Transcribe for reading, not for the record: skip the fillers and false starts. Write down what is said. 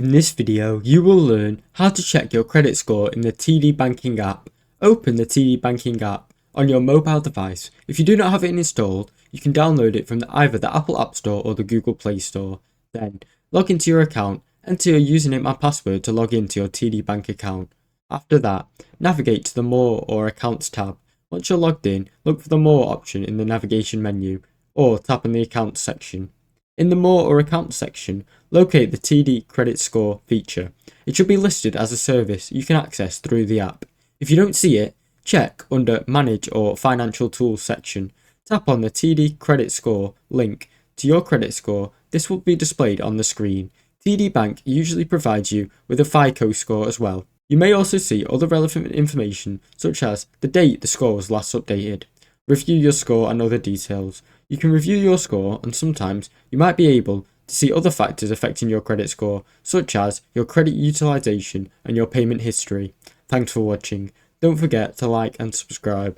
In this video, you will learn how to check your credit score in the TD Banking app. Open the TD Banking app on your mobile device. If you do not have it installed, you can download it from either the Apple App Store or the Google Play Store. Then, log into your account, enter your username and password to log into your TD Bank account. After that, navigate to the More or Accounts tab. Once you're logged in, look for the More option in the navigation menu, or tap on the Accounts section. In the More or Accounts section, locate the TD Credit Score feature. It should be listed as a service you can access through the app. If you don't see it, check under Manage or Financial Tools section. Tap on the TD Credit Score link to your credit score. This will be displayed on the screen. TD Bank usually provides you with a FICO score as well. You may also see other relevant information such as the date the score was last updated, review your score and other details. You can review your score, and sometimes you might be able to see other factors affecting your credit score, such as your credit utilization and your payment history. Thanks for watching. Don't forget to like and subscribe.